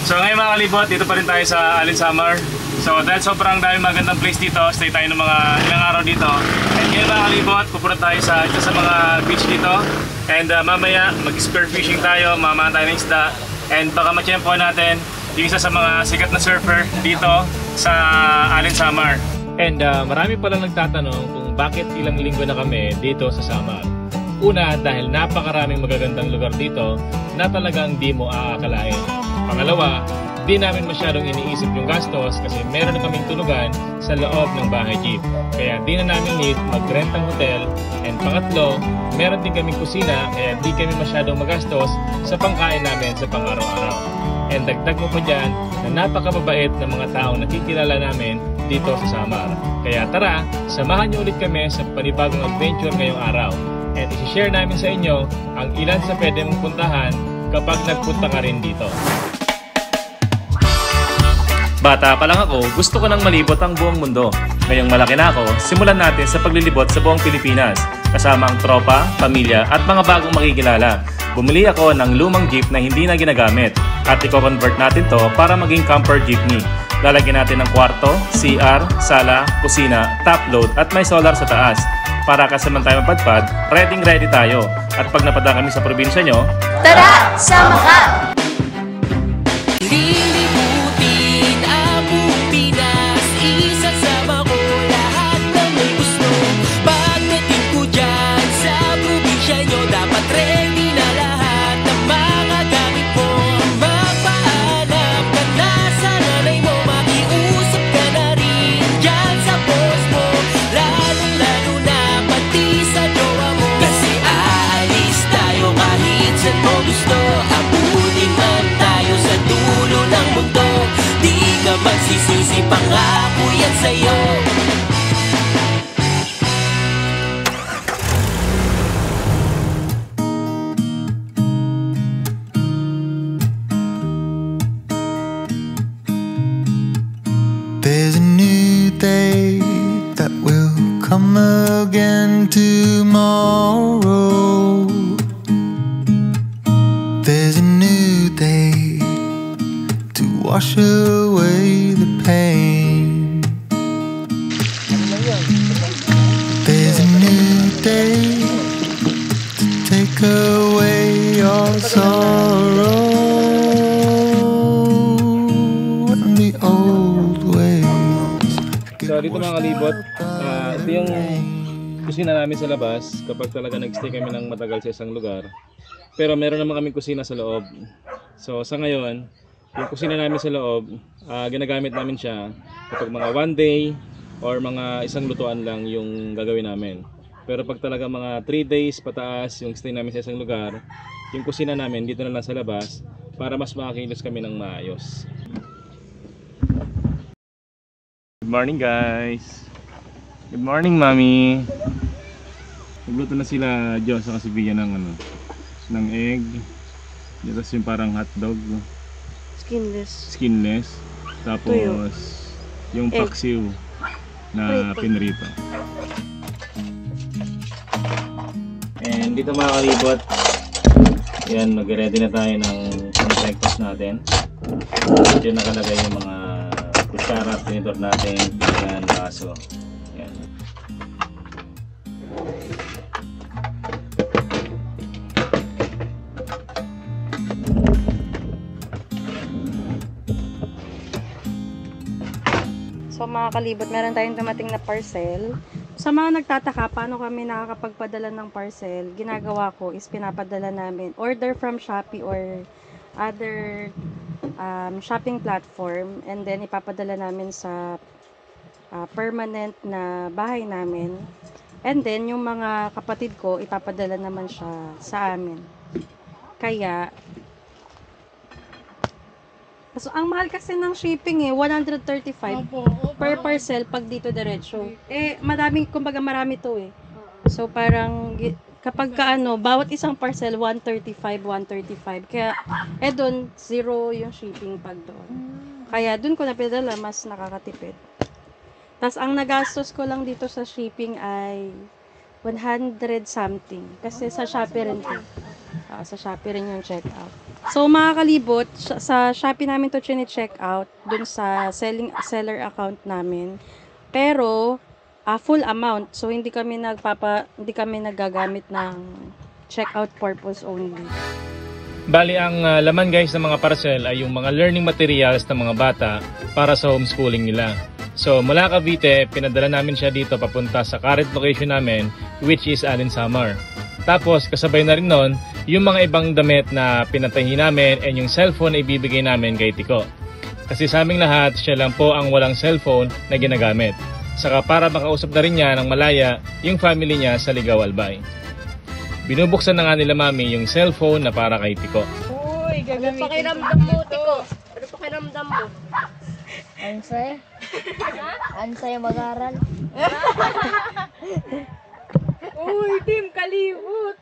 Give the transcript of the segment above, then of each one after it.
So ngayon mga kalibot, dito pa rin tayo sa Alin Samar. So dahil sobrang dami magandang place dito, stay tayo ng mga ilang araw dito. And ngayon mga kalibot, pupunta tayo sa isa sa mga beach dito. And mamaya mag-spear fishing tayo, mamahan tayo ng isda. And baka matiyempo natin yung isa sa mga sikat na surfer dito sa Alin Samar. And marami palang nagtatanong kung bakit ilang linggo na kami dito sa Samar. Una, dahil napakaraming magagandang lugar dito na talagang di mo aakalain. Pangalawa, di namin masyadong iniisip yung gastos kasi meron na kaming tulugan sa loob ng bahay jeep. Kaya di na namin need mag-rent ng hotel. And pangatlo, meron din kaming kusina kaya di kami masyadong magastos sa pangkain namin sa pang-araw-araw. And dagdag mo pa dyan na napakababait ng mga taong nakikilala namin dito sa Samar. Kaya tara, samahan niyo ulit kami sa panibagong adventure ngayong araw. And isi-share namin sa inyo ang ilan sa pwede mong puntahan kapag nagpunta ka rin dito. Bata pa lang ako, gusto ko nang malibot ang buong mundo. Ngayong malaki na ako, simulan natin sa paglilibot sa buong Pilipinas. Kasama ang tropa, pamilya at mga bagong makikilala. Bumili ako ng lumang jeep na hindi na ginagamit at i-convert natin to para maging camper jeepney. Lalagyan natin ng kwarto, CR, sala, kusina, top load at may solar sa taas. Para kasaman tayo mapadpad, ready tayo. At pag napadaan kami sa probinsya nyo, tara, sama ka! Lilibutin ang buong Pinas, isasama ko lahat ng may gusto. Pagdating ko dyan sa probinsya nyo, dapat ready na lahat ng mga gamit mo. Magpaalam ka na sa nanay mo, makiusap ka na rin dyan sa boss mo. Lalo na pati sa jowa mo, kasi aalis tayo kahit saan mo gusto. Abutin man tayo sa dulo ng mundo, di ka magsisisi, pangako yan sa'yo. There's a new day that will come again tomorrow. There's a new day to wash away the pain. There's a new day to take away your sorrow and the old ways. so dito mga kalibot, ito yung kusina namin sa labas kapag talaga nag-stay kami ng matagal sa isang lugar. Pero meron naman kaming kusina sa loob. So sa ngayon, yung kusina namin sa loob, ginagamit namin siya kapag mga one day or mga isang lutuan lang yung gagawin namin. Pero pag talaga mga 3 days pataas yung stay namin sa isang lugar, yung kusina namin dito na lang sa labas para mas makakilos kami ng maayos. Good morning guys! Good morning mami! Nagluto na sila Diyos sa kasibigan ng egg. Tapos yung parang hotdog. Skinless. Tapos tuyo. Yung paksiw na pinrito. And dito mga kalibot, yan, mag-ready na tayo ng breakfast natin. Dito nakalagay yung mga kutsara, tinidor natin, pinggan, baso. Yan. So mga kalibot, meron tayong dumating na parcel. Sa mga nagtataka, paano kami nakakapagpadala ng parcel, ginagawa ko is pinapadala namin order from Shopee or other shopping platform, and then ipapadala namin sa permanent na bahay namin, and then yung mga kapatid ko ipapadala naman siya sa amin. Kaya so, ang mahal kasi ng shipping 135 per parcel pag dito diretso. Madaming, kumbaga marami to So, parang, kapag bawat isang parcel, 135. Kaya, doon, 0 yung shipping pag doon. Kaya, doon ko napidala, mas nakakatipid. Tapos, ang nagastos ko lang dito sa shipping ay 100 something. Kasi sa Shopee rin to. Sa Shopee rin yung checkout. So mga kalibot, sa Shopee namin to check out dun sa seller account namin. Pero full amount. So hindi kami nagagamit ng checkout purpose only. Bali, ang laman guys ng mga parcel ay yung mga learning materials ng mga bata para sa homeschooling nila. So mula Cavite, pinadala namin siya dito papunta sa current location namin, which is Alin Samar. Tapos kasabay na rin nun, yung mga ibang damit na pinatahi namin and yung cellphone ay ibibigay namin kay Tiko. Kasi sa aming lahat, siya lang po ang walang cellphone na ginagamit. Saka para makausap na rin niya ng malaya yung family niya sa Ligaw Albay. Binubuksan na nga nila mami yung cellphone na para kay Tiko. Uy, gagamitin. Ano pakiramdam mo, Tiko? Ano pakiramdam mo? Ang saya. Ang saya mag-aral. Uy, team kalibot.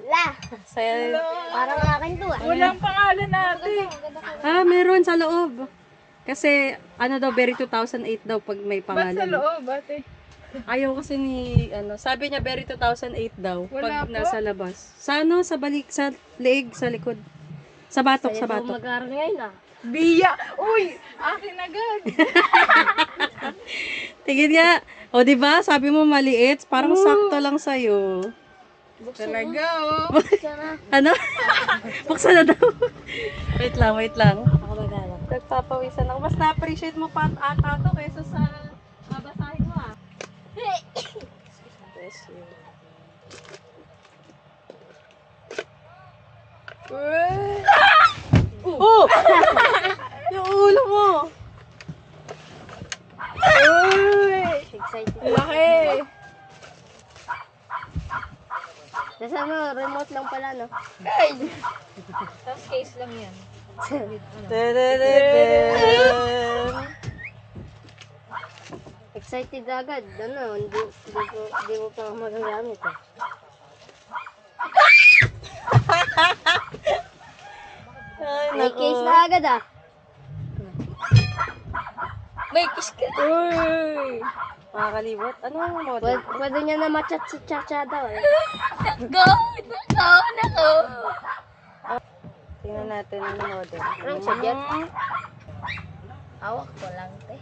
La, Saya. parang akin to ah. Walang pangalan natin. Meron sa loob. Kasi ano daw, Berry 2008 daw pag may Ba't sa pangalan. loob, ate? Ayaw kasi ni, sabi niya Berry 2008 daw Wala pag po. nasa labas. Sa sa balik, sa leeg, sa likod. Sa batok, Saya sa daw batok. mag-aral ngayon ah. Biya. Uy, akin agad. Tingin nga. O, di ba? Sabi mo maliit. Parang sakto lang sa'yo. Talaga, oh. Sana. Ano? Buksan na daw. Wait lang, wait lang. Ako mag-aral. Nagpapawisan ako. Mas na-appreciate mo pa ata to kaysa sa babasahin mo ah. Bless you. Oh! Yung ulo mo. Uy, Excited. laki. Nasa ano, remote lang pala no? Tapos case lang yan. Excited agad. Ano, hindi mo pa magagamit eh. Ay, May nako. case na agad ah. May case ka. Uy. Mga kalibot. Ano ang model? Pwede niya na machat sa chacha daw eh. Tingnan natin ang model. Anong suggest? Hawak ko lang te.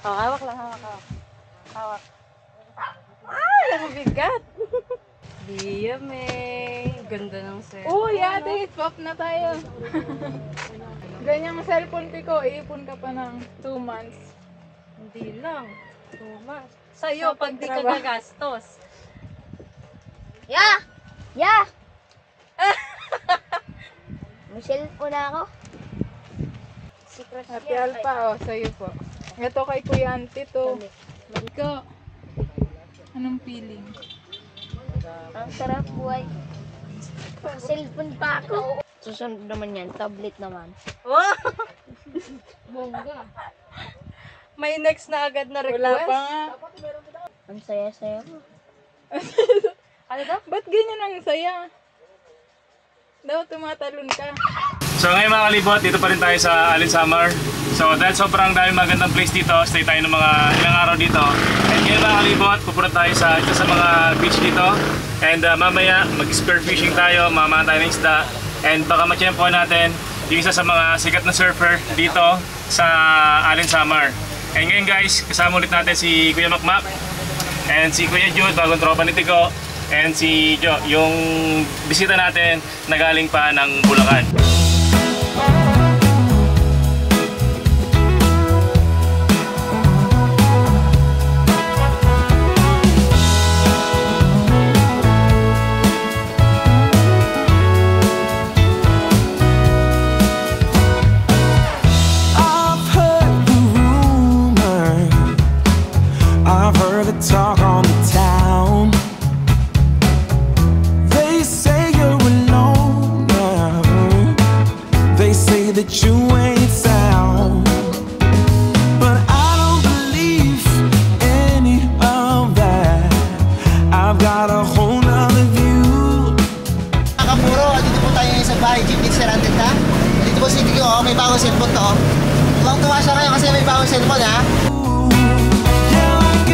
Oh, hawak lang, hawak. Hawak. Ay, ang bigat. May ganda ng set. Uy, ate, swap na tayo. Ganyang cellphone ko, iipon ka pa ng 2 months. Hindi lang. Tuma. Sa'yo, Sa pag di ka pagtrabaho. gagastos. Ya! Ya! May cellphone na ako. Secret Happy Alpha, oh, sa'yo po. Ito kay Kuya Auntie to. Ikaw, anong feeling? Ang sarap buhay. Cellphone pa ako. Susunod naman yan, tablet naman. Oh! Bongga. May next na agad na request. Wala pa nga. Ang saya-saya mo. Ano daw? Ba't ganyan ang saya? Daw tumatalon ka. So ngayon mga kalibot, dito pa rin tayo sa Alin Samar. So dahil sobrang dami magandang place dito, stay tayo ng mga ilang araw dito. And ngayon mga kalibot, pupunta tayo sa isa sa mga beach dito. And mamaya mag-spear fishing tayo, mamahan tayo ng isda. And baka matiyempo natin yung isa sa mga sikat na surfer dito sa Alin Samar. And ngayon guys, kasama ulit natin si Kuya Makmak and si Kuya Jude, bagong tropa ni Tico, and si Jo, yung bisita natin na galing pa ng Bulacan. I've heard the rumor, I've heard the talk on the town. They say you're alone now. They say that you ain't sound. But I don't believe any of that. I've got a whole nother view. Kapuro, dito po tayo ngayon sa bahay Jeep dito sa Randeta. Dito po si Tiko, may bagong cellphone to. Tuwang-tuwa siya ngayon kasi may bagong cellphone ha. Yeah, like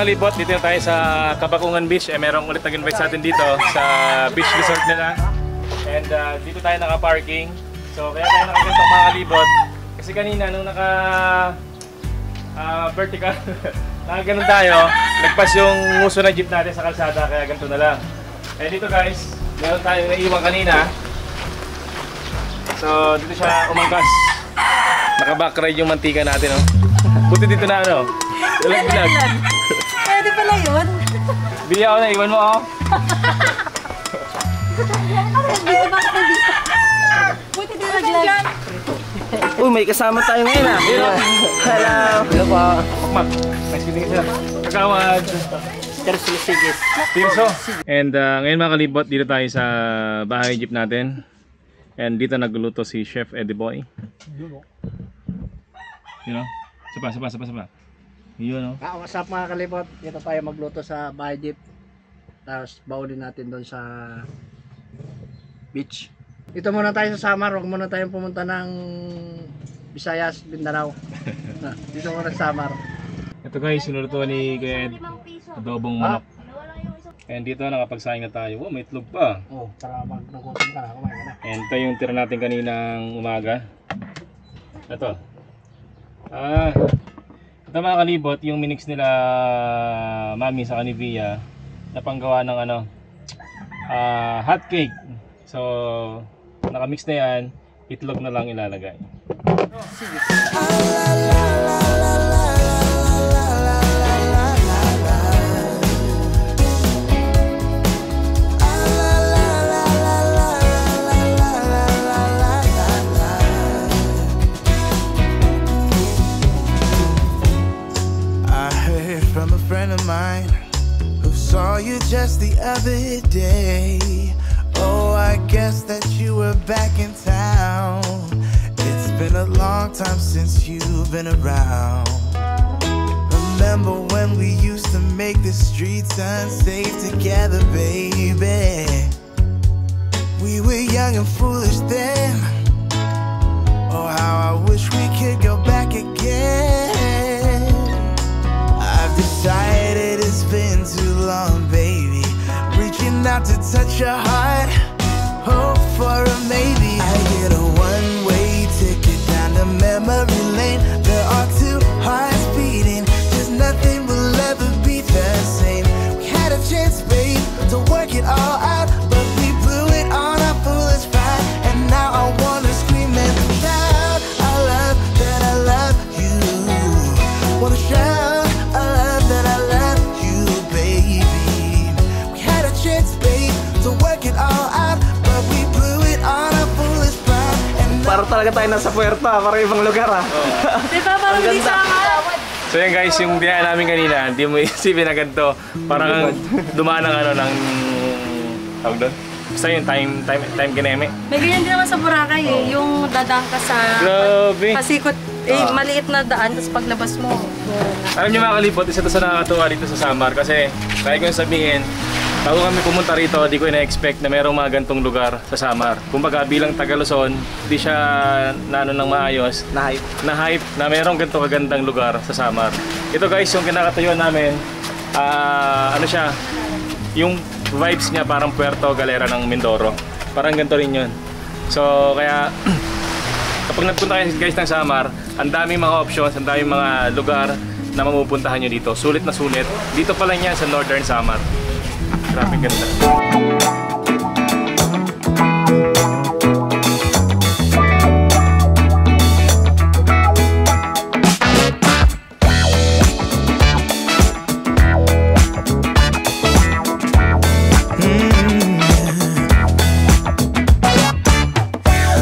mga libot, dito tayo sa Kabakungan Beach. Merong ulit nag-invite sa atin dito sa beach resort nila. And dito tayo naka-parking. So kaya tayo nakaganto mga libot. Kasi kanina nung vertical, nakaganon tayo, nagpas yung nguso na jeep natin sa kalsada, kaya ganito na lang. And dito guys, meron tayong naiwan kanina. So dito siya umangkas. Naka-backride yung mantika natin, no? Buti dito na ano, bilag-bilag. Pwede pala yun. Bili ako na, iwan mo ako. Dito ba ka dito? Buti din naglag. Uy, may kasama tayo ngayon ah. Hello. Hello po. Makmak, nice meeting sila. Kagawad. Tirso. And ngayon mga kalibot, dito tayo sa bahay jeep natin. And dito nagluluto si Chef Eddie Boy. You know? Sapa. Yun, no? What's up mga kalibot? Dito tayo magluto sa bahay jeep. Tapos baulin natin doon sa beach. Dito muna tayo sa Samar. Huwag muna tayong pumunta ng Visayas, Mindanao. Dito muna sa Samar. Ito guys, sinulutuan ni Kuya Ed. Adobong manok. And dito nakapagsaing na tayo. Oh, may itlog pa. Oh, para magnugutom ka na. Kumain ka na. And ito yung tira natin kaninang umaga. Ito. Ito mga kalibot, yung minix nila Mami sa Canivia na panggawa ng hot cake. So, nakamix na yan, itlog na lang ilalagay. Of mine who saw you just the other day. Oh, I guess that you were back in town. It's been a long time since you've been around. Remember when we used to make the streets unsafe together, baby? We were young and foolish then. Oh, how I wish we could go back again. Decided it's been too long, baby. Reaching out to touch your heart, hope for a maybe. I get a one-way ticket down to memory lane. There are two hearts beating, just nothing will ever be the same. We had a chance, babe, to work it all out, but we blew it on our foolish pride. And now I wanna scream and shout, I love that I love you. Wanna shout Parang talaga tayo nasa puerta, parang ibang lugar ah. Diba parang di sama? So yan guys, yung dinaan namin kanina, hindi mo isipin na ganito. Parang dumaan ng tawag doon? Basta yung time kineme. May ganyan din naman sa Boracay eh, yung dadaan ka sa pasikot, maliit na daan, tapos paglabas mo. Alam niyo mga kalibot, isa to sa nakakatuwa dito sa Samar kasi kaya ko yung sabihin, bago kami pumunta rito, di ko na-expect na mayroong mga gantong lugar sa Samar. Kumbaga bilang taga Luzon, di siya ng maayos, na-hype na mayroong ganito kagandang lugar sa Samar. Ito guys, yung kinakatayuan namin, ano siya, yung vibes niya parang Puerto Galera ng Mindoro. Parang ganito rin yun. So kaya kapag nagpunta kayo guys ng Samar, ang daming mga options, ang daming mga lugar na mapupuntahan nyo dito. Sulit na sulit. Dito pa lang yan sa Northern Samar. Grabe ganda.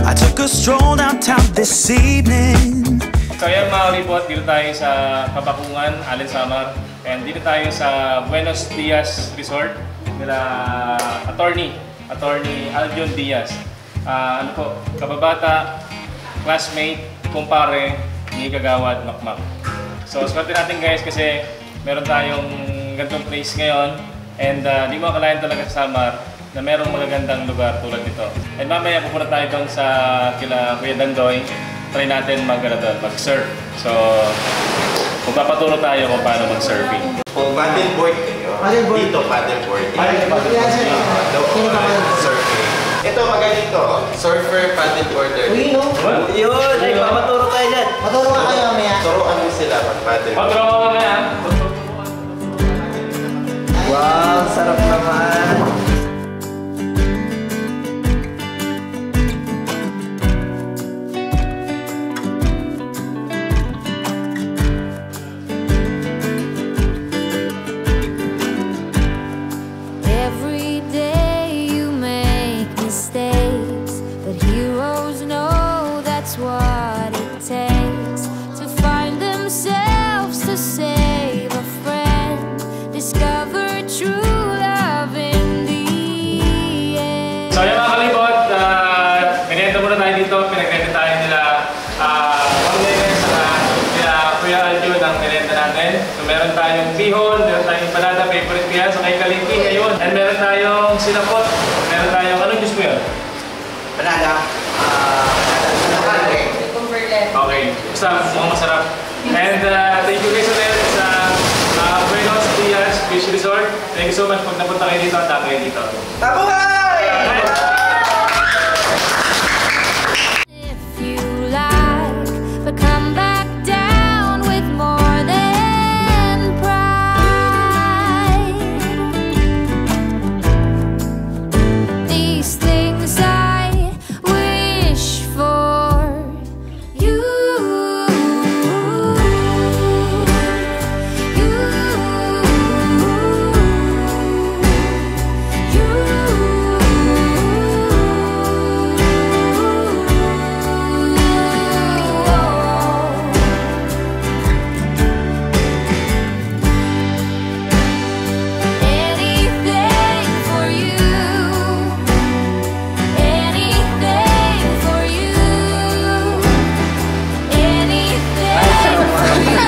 I took a stroll downtown this evening. So ayan mga kalibot, dito tayo sa Kabakungan, Allen Samar. And dito tayo sa Buenos Dias Resort nila Attorney Aljon Diaz. Ano po, kababata, classmate, kumpare ni Kagawad Makmak. So swerte natin guys kasi meron tayong gantong place ngayon. And di mo akalain talaga sa Samar na merong magagandang lugar tulad nito. And mamaya pupunta tayo doon sa kila Kuya Dandoy try natin mag-surf. So, magpapaturo tayo kung paano mag-surfing. Paddleboard kayo. Paddleboard. Dito paddleboard. Surfing. Ito magaling to. Surfer, paddleboarder. Uy, no? Yun! Ay, papaturo tayo dyan. Maturo nga kayo mamaya. Turuan mo sila mag-paddleboard. Paturo ko kaya. Wow, sarap naman. Every day you make mistakes, but heroes know that's what it takes to find themselves, to save a friend, discover true love in the end. So, yung mga kalibot, pinenta muna tayo dito. Pinagkita tayo nila Pamela sa nila Kuya Aljo ng pinenta natin. So, meron tayong bihon, meron tayong panada, favorite ko yan. So, kay Kalinti ngayon. And meron tayong sinapot. Meron tayong, anong juice mo yun? Banana. Okay. Basta mukhang masarap. And thank you guys ulit sa Buenos Dias Beach Resort. Thank you so much. Pag napunta kayo dito, tama kayo dito. If you like, but come back down with more than pride. These things I wish for you. Anything for you. Anything for you. Anything for you.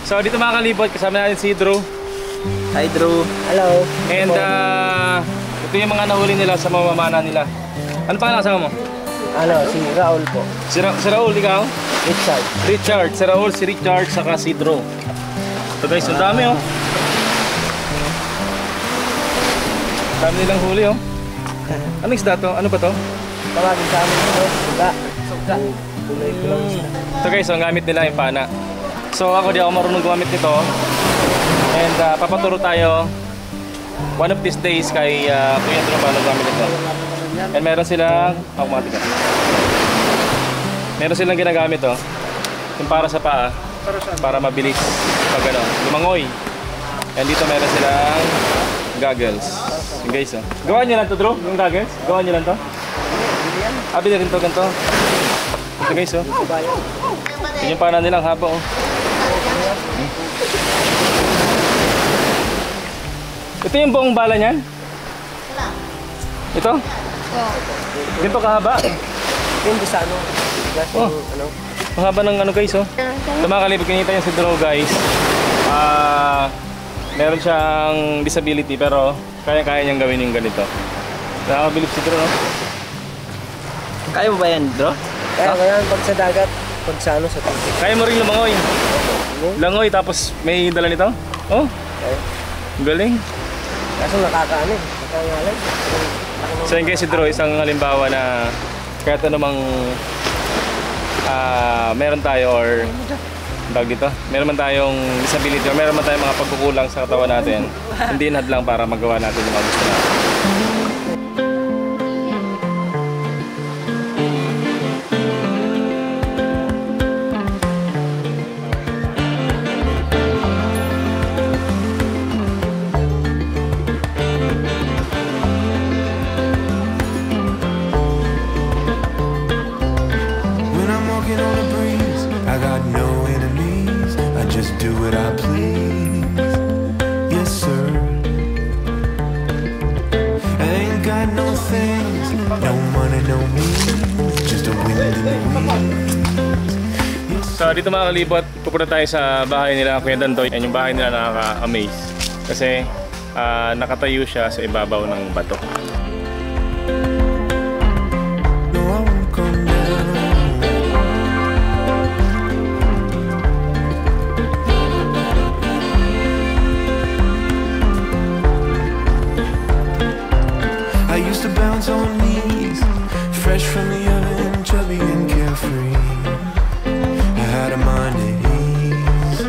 So, dito mga kalibot, kasama natin si Drew. Hi, Drew. Hello. And ito yung mga nahuli nila sa mamamana nila. Ano pa kasama mo? Ano, si Raul po. Si Raul, ikaw? Richard. Richard. Si Raul, si Richard, saka si Drew. So guys, ang dami oh. Dami nilang huli oh. Anong isda to? Ano ba to? Tawagin sa amin ito. Suga. Suga. Kulay ko lang sila. So guys, ang gamit nila yung pana. So ako di ako marunong gumamit nito. And papaturo tayo one of these days kay Kuya Drew paano gamit ito. And meron silang meron silang ginagamit oh. Yung para sa paa. Para mabilis pag ano, lumangoy. And dito meron silang goggles. Yung guys oh. Gawa nyo lang to, Drew? Yung goggles? Gawa nyo lang to? Bili rin to, ganito. Ito guys oh. Yun yung pana nilang haba oh. Ito yung buong bala niyan? Ito? Ganito kahaba? Hindi sa ano. Oh. Ang haba ng ano guys oh. Ito mga kalibot, kinita yung si Drew guys. Meron siyang disability pero kaya-kaya niyang gawin yung ganito. Nakakabilib si Drew no? Kaya mo ba yan, Drew? Kaya ko yan pag sa dagat. Pag sa ano, sa tubig. Kaya mo rin lumangoy? Langoy tapos may dala nito? Oh? Okay. Galing. Kaso nakakaano eh. Nakangalan. So yun guys si Drew, isang halimbawa na kahit anumang meron tayo or bag dito, meron man tayong disability or meron man tayong mga pagkukulang sa katawan natin, hindi hadlang para magawa natin yung mga gusto natin. things. No money, no means, just a wind in the wind. So dito mga kalibot, pupunta tayo sa bahay nila Kuya Dandoy. Yan yung bahay nila nakaka-amaze. Kasi nakatayo siya sa ibabaw ng bato. No, I won't come down. I used to bounce on knees, fresh from the oven, chubby and carefree. I had a mind at ease.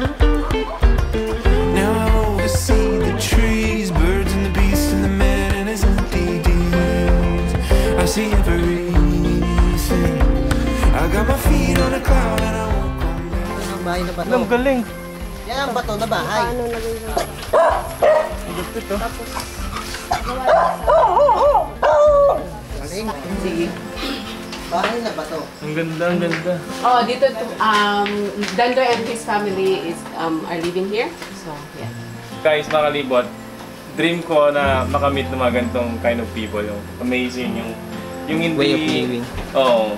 Now I oversee the trees, birds and the beasts and the man and his empty deeds. I see everything. I got my feet on a cloud and I won't come down. Ang bahay na bato. Alam, galing! Yan ang bato na bahay. Paano naging Galing. Sige. Bahay na bato. Ang ganda, ang ganda. Oh, dito, Dandoy and his family is are living here. So, yeah. Guys, mga kalibot, dream ko na makamit ng mga ganitong kind of people. Yung amazing, yung hindi... Way of living. Oo.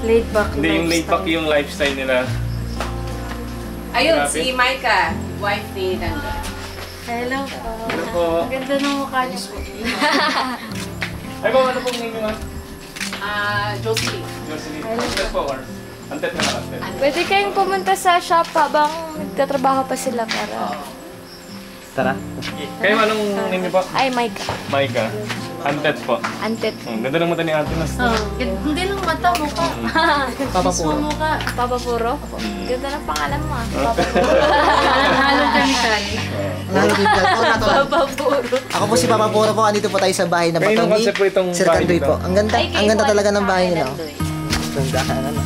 Laid back Hindi yung laid back yung lifestyle nila. Ayun, Grabe. si Micah, wife ni Dandoy. Hello po. Hello po. Ganda ng mukha niyo po. Ay po, ano pong name nyo nga? Jocelyn. Jocelyn. Antet po or? Antet na lang, antet. Pwede kayong pumunta sa shop habang nagtatrabaho pa sila para... Tara. Kayo, anong name nyo po? Ay, Micah. Micah. Antet po. Antet. Ganda ng mata ni Ate Nas. Hindi lang mata, mukha. Papapuro. Mukha. Papapuro? Ganda ng pangalan mo ah. Halong chemical. Papapuro. Ako po si Papa Puro po. Andito po tayo sa bahay na bato Ngayon ang ni concept po itong Sir bahay Dandoy nito. po. Ang ganda. Ang ganda talaga ng bahay nila. Oh. Tandaan ano.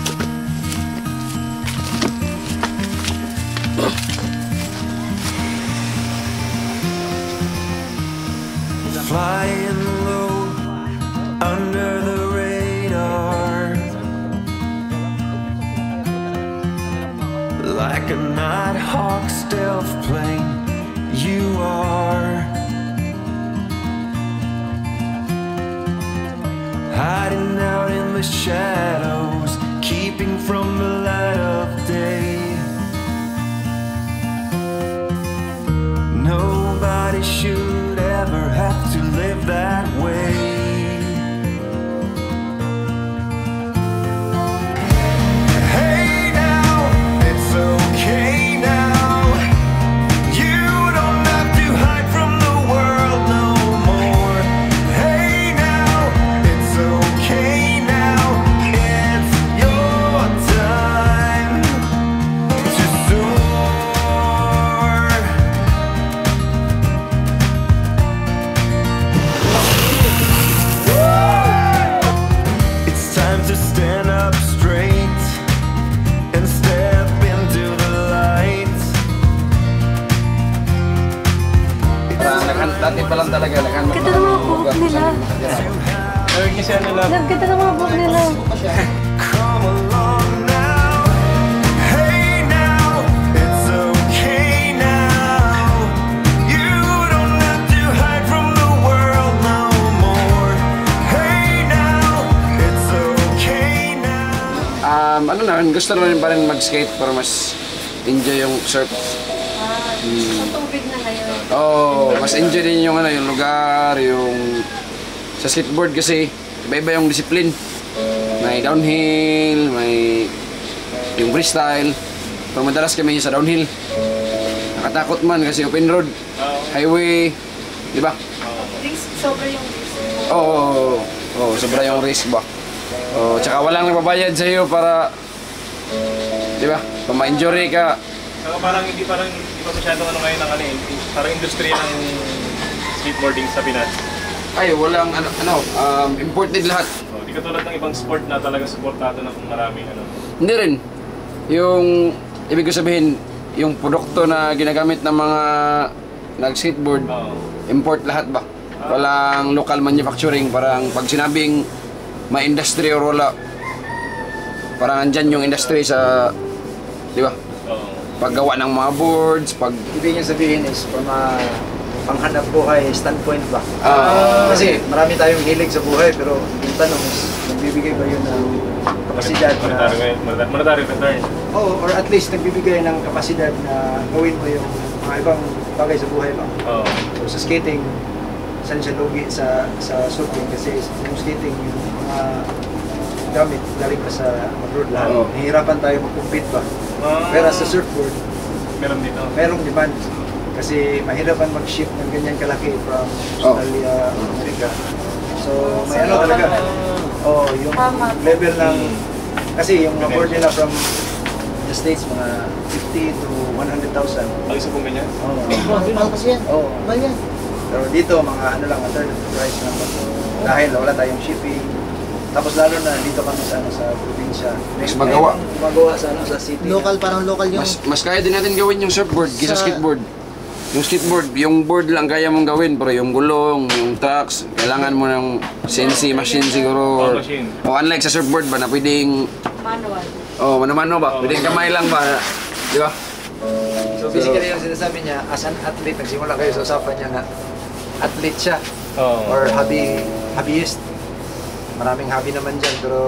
Flying low under the radar, like a Nighthawk stealth plane. You are hiding out in the shadows, keeping from the light of day. Nobody should ever have to live that way. Hey now, it's okay now. You don't have to hide from the world no more. Hey now, it's okay now. It's your time to soar. It's time to stand up straight and step into the light. Dati pa lang talaga. Ganda ng mga buhok nila. Ayun kasi ano lang. Ganda ng mga buhok nila. Come along now. Hey now, it's okay now. You don't have to hide from the world no more. Hey now, it's okay now. Ano na, gusto naman pa rin mag-skate para mas enjoy yung surf. Sa tubig na ngayon. Oh, mas enjoy din yung ano, yung lugar, yung sa skateboard kasi iba-iba yung discipline. May downhill, may yung freestyle. Pero madalas kami sa downhill. Nakatakot man kasi open road, highway, di ba? Risk, sobra yung risk. Oo, sobra yung risk ba? Oh, tsaka walang nagbabayad sa iyo para, di ba? Kung ma-injury ka. Saka parang hindi pa masyadong ano ngayon ng ano, parang industriya ng skateboarding sa Pinas. Ay, walang imported lahat. Hindi katulad ng ibang sport na talaga supportado na kung maraming ano. Hindi rin. Yung, ibig ko sabihin, yung produkto na ginagamit ng mga nag-skateboard, import lahat ba? Walang local manufacturing. Parang pag sinabing may industry or wala, parang andyan yung industry sa, di ba? Paggawa ng mga boards, pag... Ibig niya sabihin is from panghanap buhay standpoint ba? Kasi marami tayong hilig sa buhay pero yung tanong is nagbibigay ba yun ng kapasidad na monetary return? Oo, or at least nagbibigay ng kapasidad na gawin mo yung mga ibang bagay sa buhay ba? So sa skating, saan siya lugi sa surfing kasi yung skating yung mga gamit galing pa sa abroad lahat. Nahihirapan tayo mag-compete ba? Pero sa surfboard, merong demand. Kasi mahirapan mag-ship ng ganyan kalaki from Australia, America. So may ano talaga. Yung level ng kasi yung board nila from the States mga 50 to 100,000. Ang isa pong ganyan? Mahal kasi yan. Mahal yan. Pero dito mga ano lang, a third of the price lang. Dahil wala tayong shipping. Tapos lalo na dito kami sa probinsya. Mas magawa. Gumagawa sa city. Local, parang local yung... Mas kaya din natin gawin yung surfboard kaysa skateboard. Yung skateboard, yung board lang kaya mong gawin, pero yung gulong, yung trucks, kailangan mo ng CNC machine siguro. O unlike sa surfboard ba na pwedeng... Manual. Mano-mano ba? Pwedeng kamay lang ba? Di ba? So basically yung sinasabi niya, as an athlete, nagsimula kayo sa usapan niya na athlete siya. Or hobbyist. Maraming hobby naman dyan, pero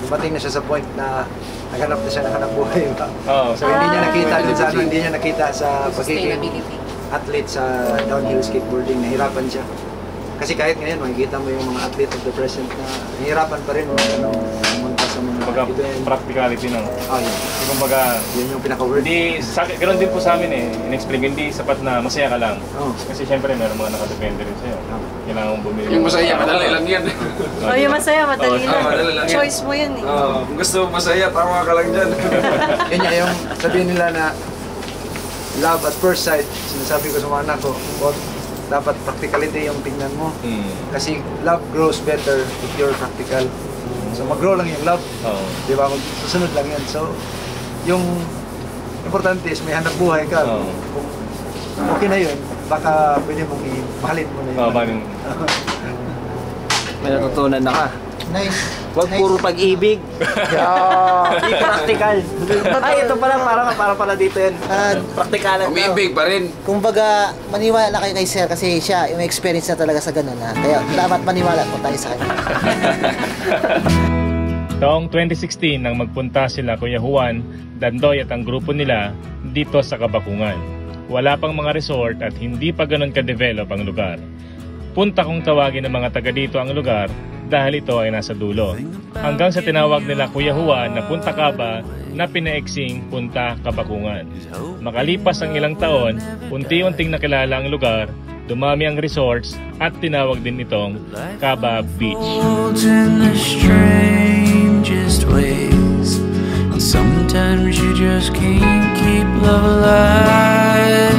dumating na siya sa point na naghanap na siya ng hanap buhay. So hindi niya nakita hindi niya nakita sa pagiging athlete sa downhill skateboarding, nahirapan siya. Kasi kahit ngayon, makikita mo yung mga athlete of the present na nahirapan pa rin pumunta sa mga event. Practicality ng. Yun. Kumbaga, yun yung pinaka-word. Ganun din po sa amin in-explain, hindi sapat na masaya ka lang. Kasi syempre, meron mga nakadepende rin sa'yo. Kailangan mong bumili. Yung masaya, madali lang yan. Yung masaya, madali lang. Choice mo yun eh. Kung gusto masaya, tama ka lang dyan. Yun nga, yung sabihin nila na love at first sight, sinasabi ko sa mga anak ko, dapat practicality yung tingnan mo. Kasi love grows better if you're practical. So mag-grow lang yung love. Di ba? Susunod lang yan. So, yung importante is may hanap buhay ka. Kung okay na yun, baka pwede mong mahalin mo na yun. May natutunan na ka. Nice. Huwag puro pag-ibig. Hindi practical. Ay, ito pala, para pala dito yan. Praktikalan. Umibig pa rin. Kumbaga, maniwala na kayo kay Sir kasi siya, yung experience na talaga sa ganun. Kaya dapat maniwala po tayo sa kanya. Taong 2016 nang magpunta sila Kuya Juan, Dandoy at ang grupo nila dito sa Kabakungan. Wala pang mga resort at hindi pa ganun ka-develop ang lugar. Punta kong tawagin ng mga taga dito ang lugar dahil ito ay nasa dulo. Hanggang sa tinawag nila Kuya Juan na Punta Kaba na pinaeksing Punta Kabakungan. Makalipas ang ilang taon, unti-unting nakilala ang lugar, dumami ang resorts at tinawag din itong Kaba Beach. In the strangest ways, and sometimes you just can't keep love alive.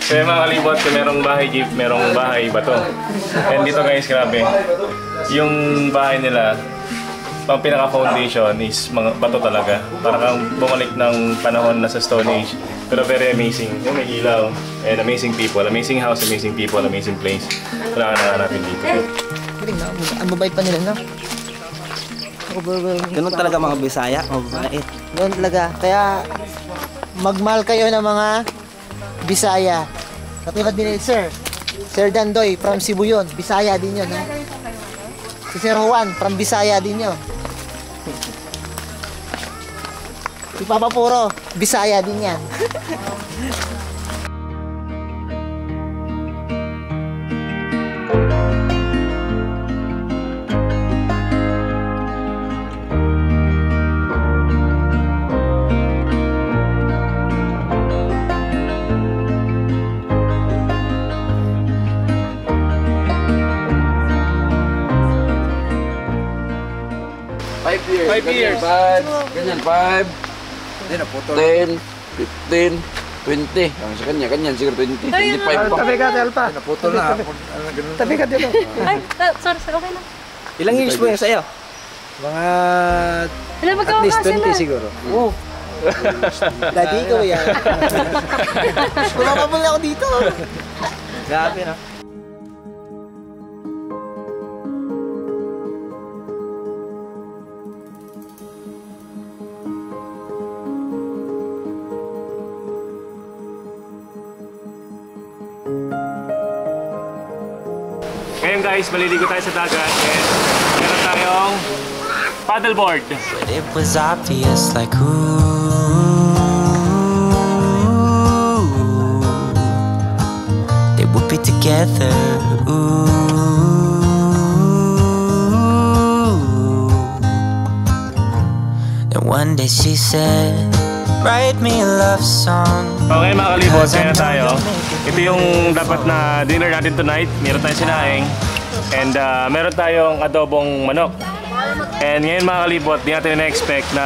Kaya mga kalibot, kung merong bahay jeep, merong bahay bato. And dito guys, grabe. Yung bahay nila, pang pinaka-foundation is mga bato talaga. Para kang bumalik ng panahon na sa Stone Age. Pero very amazing. Yung may ilaw. And amazing people. Amazing house, amazing people, amazing place. Wala ka na natin dito. Ang mabait pa nila, no? Ganun talaga mga Bisaya. Mabait. Ganun talaga. Kaya magmahal kayo ng mga Bisaya. Katulad din ni Sir Dandoy from Cebu yun. Bisaya din yun. Si Sir Juan from Bisaya din yun. Si Papa Puro, Bisaya din yan. Five years. Ganyan, 5, 10, 15, 20. Sa kanya, ganyan, siguro 20. 25 pa. Tabi ka, Telpa. Naputol na. Tabi ka dito. Ay, sorry, okay lang. Ilang years mo yung sa'yo? Mga Ilan at least 20 siguro. Oo. Daddy ko yan. Kumapabol na ako dito. Grabe, no? guys, maliligo tayo sa dagat. And meron tayong paddleboard. But it was obvious like they would be together. And one day she said, write me a love song. Okay mga kalibot, kaya tayo. Ito yung dapat na dinner natin tonight. Meron tayong sinaing. And meron tayong adobong manok. And ngayon mga kalibot, di natin na-expect na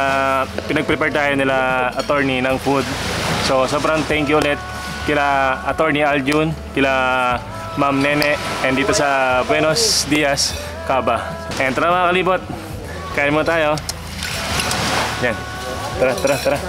pinag-prepare tayo nila attorney ng food. So sobrang thank you ulit kila attorney Aljun, kila Ma'am Nene, and dito sa Buenos Dias, Caba. And tara mga kalibot, kain muna tayo. Yan. Tara, tara, tara.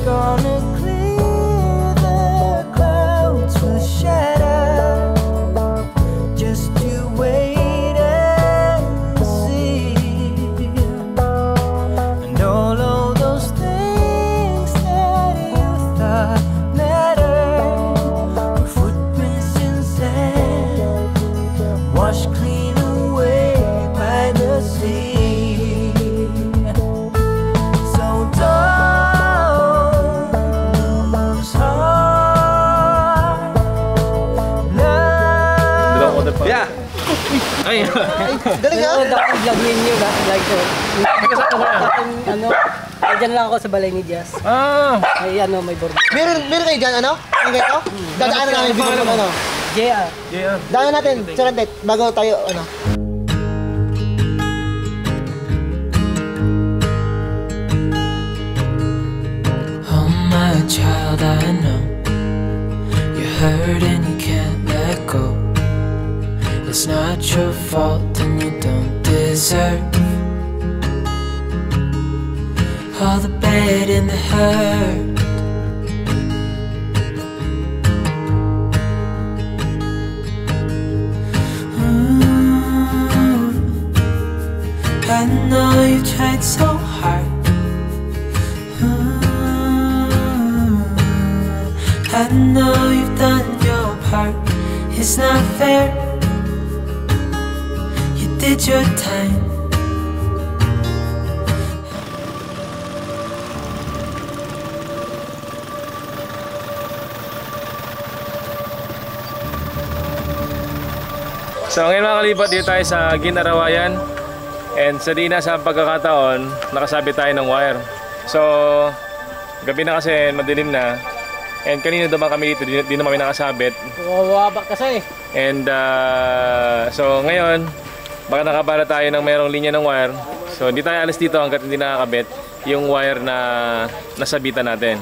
Gonna clear, the clouds will shatter. Just you wait and see. And all of those things that you thought mattered were footprints in sand, washed clean away by the sea. So don't Yeah. Ay. Galing ka? Vlog ninyo, vlog ko. Ano, diyan lang ako sa balay ni Jazz. May ano, may board. Meron kayo dyan, ano? Ang ganito? Dadaanan namin video ng ano? JR. Daanan natin, Sarandet, bago tayo, ano? Oh my child, I know you're hurt and you can't let go. It's not your fault and you don't deserve all the bad and the hurt. I know you tried so hard. I know you've done your part. It's not fair. You did your time. So ngayon mga kalibot, dito tayo sa Ginarawayan. And sa dina sa pagkakataon, nakasabit tayo ng wire. So gabi na kasi, madilim na. And kanina naman kami dito, di naman kami nakasabit. Wawaba kasi. And so ngayon, baka nakabala tayo ng mayroong linya ng wire. So hindi tayo alis dito hanggat hindi nakakabit yung wire na nasabitan natin.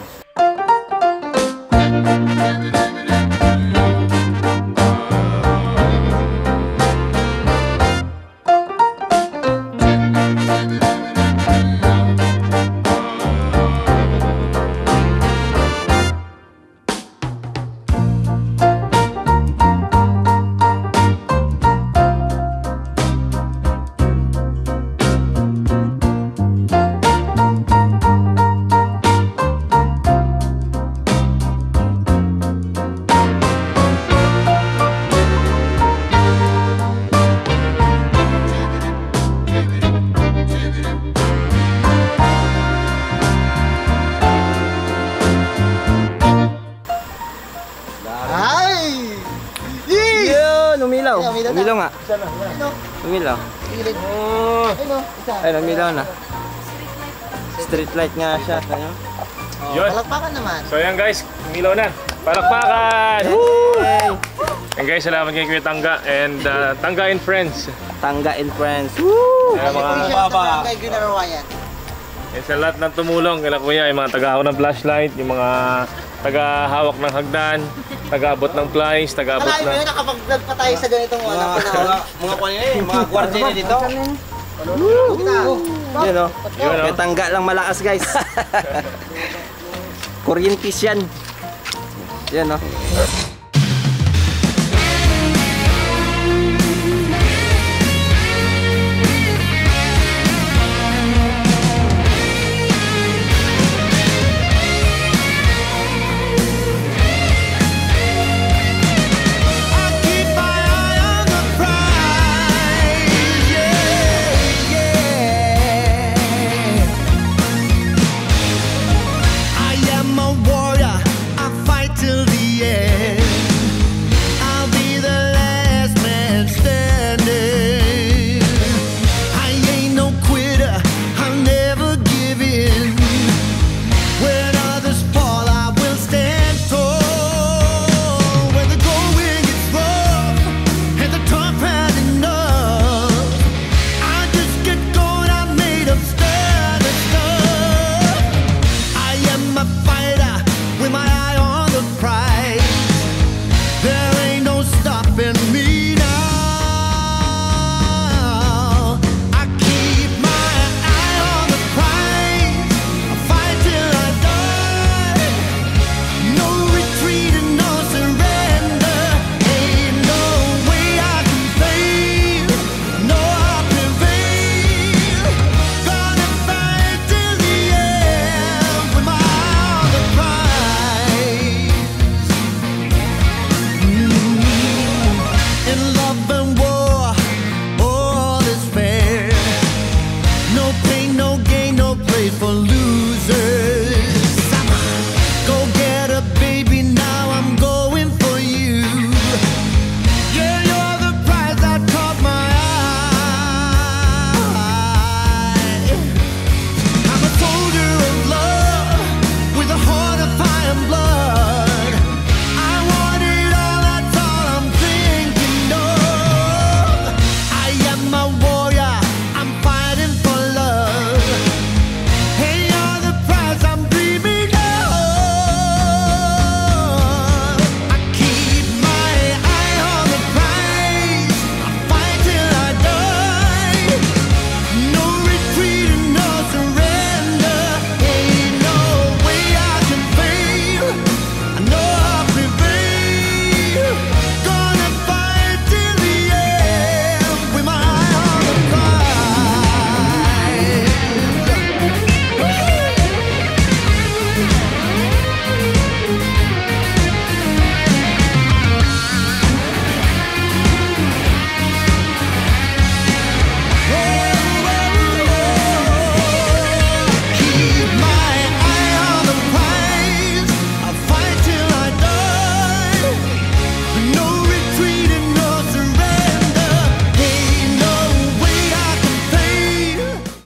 Umilaw. Umilaw nga. Umilaw. Ay, umilaw na. Street light nga siya. Yun. Palakpakan naman. So yan guys, umilaw na. Palakpakan! Woo! And guys, salamat kay Kuya Tangga and Tangga and Friends. Tangga and Friends. Woo! Mga baba. Kay Ginarawayan. Sa lahat ng tumulong, kila Kuya, yung mga taga-hawak ng flashlight, yung mga taga-hawak ng hagdan, taga-abot ng plies, taga-abot ng... Marami yun, nakapag-vlog pa tayo sa ganitong mga kanina eh, mga gwardiya dito. Yun o. May Tangga lang malakas guys. Kuryentes yan. Yan, no?